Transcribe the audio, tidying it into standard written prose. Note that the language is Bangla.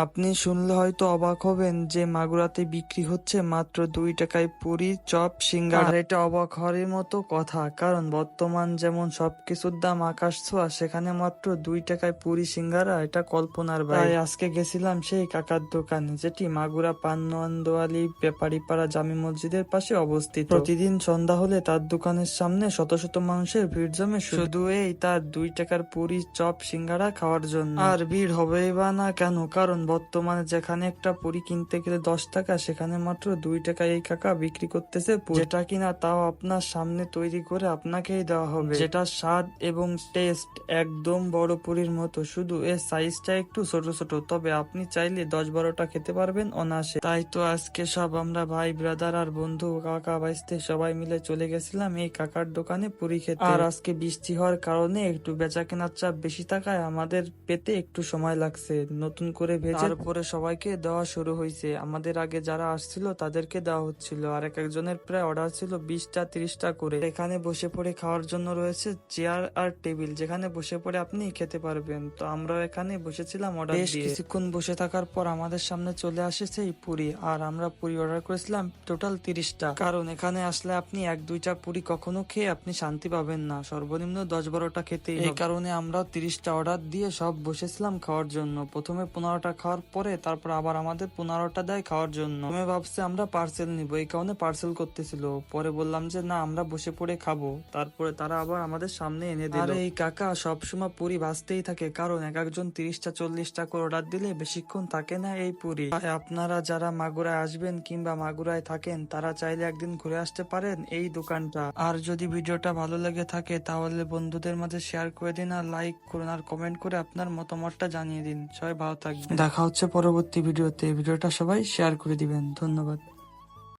আপনি শুনলে হয়তো অবাক হবেন যে মাগুরাতে বিক্রি হচ্ছে মাত্র 2 টাকায় পুরি, চপ, সিঙ্গাড়া। আর এটা অবাক হওয়ারই মতো কথা, কারণ বর্তমান যেমন সবকিছুর দাম আকাশ ছোঁয়া, সেখানে মাত্র 2 টাকায় পুরি সিঙ্গাড়া এটা কল্পনার বাইরে। তাই আজকে গেছিলাম সেই কাকার দোকানে, যেটি মাগুরা পান্নোয়ান্দোয়ালি ব্যাপারীপাড়া জামে মসজিদের পাশে অবস্থিত। প্রতিদিন সন্ধ্যা হলে তার দোকানের সামনে শত শত মানুষের ভিড় জমে শুধু এই তার 2 টাকার পুরি, চপ, সিঙ্গাড়া খাওয়ার জন্য। আর ভিড় হবেই বা না কেন, কারণ বর্তমানে যেখানে একটা পুরি কিনতে গেলে 10 টাকা, সেখানে মাত্র 2 টাকায় এই কাকা বিক্রি করতেছে পুরি, যেটা কিনা তাও আপনার সামনে তৈরি করে আপনাকেই দেওয়া হবে, যেটা স্বাদ এবং টেস্ট একদম বড় পুরির মতো, শুধু এর সাইজটা একটু ছোট ছোট। তবে আপনি চাইলে 10-12টা খেতে পারবেন অনায়াসে। তাই তো আজকে সব আমরা ভাই ব্রাদার আর বন্ধু কাকা ভাইস্তে সবাই মিলে চলে গেছিলাম এই কাকার দোকানে পুরি খেতে। আর আজকে বৃষ্টি হওয়ার কারণে একটু বেচা কেনার চাপ বেশি থাকায় আমাদের পেতে একটু সময় লাগছে। নতুন করে ভেজে তারপরে সবাইকে দেওয়া শুরু হয়েছে। আমাদের আগে যারা আসছিল তাদেরকে দেওয়া হচ্ছিল, আর এক একজনের প্রায় অর্ডার ছিল 20টা 30টা করে। এখানে বসে পড়ে খাওয়ার জন্য রয়েছে চেয়ার আর টেবিল, যেখানে বসে পড়ে আপনি খেতে পারবেন। তো আমরাও এখানে বসেছিলাম অর্ডার দিয়ে। কিছুক্ষণ বসে থাকার পর আমাদের সামনে চলে আসে সেই পুরি, আর আমরা পুরি অর্ডার করেছিলাম টোটাল 30টা। কারণ এখানে আসলে আপনি 1-2টা পুরি কখনো খেয়ে আপনি শান্তি পাবেন না, সর্বনিম্ন 10-12টা খেতেই হবে। এই কারণে আমরা 30টা অর্ডার দিয়ে সব বসেছিলাম খাওয়ার জন্য। প্রথমে 15টা খাওয়ার পরে তারপর আবার আমাদের 15টা দেয় খাওয়ার জন্য। প্রথমে ভাবছে আমরা পার্সেল নিব, এই কারণে পার্সেল করতেছিল। পরে বললাম যে না, আমরা বসে পড়ে খাবো। তারপরে তারা আবার আমাদের সামনে এনে দিল। আর এই কাকা সবসময় পুরি ভাজতেই থাকে, কারণ এক একজন 30টা 40টা করে অর্ডার দিলে বেশিক্ষণ থাকে না এই পুরি। তাই আপনারা যারা মাগুরায় আসবেন কিংবা মাগুরায় থাকেন, তারা চাইলে একদিন ঘুরে আসতে পারেন এই দোকানটা। আর যদি ভিডিওটা ভালো লেগে থাকে তাহলে বন্ধুদের মাঝে শেয়ার করে দিন, আর লাইক করুন, আর কমেন্ট করে আপনার মতামতটা জানিয়ে দিন। সবাই ভালো থাকবেন, দেখা হচ্ছে পরবর্তী ভিডিওতে। ভিডিওটা সবাই শেয়ার করে দিবেন। ধন্যবাদ।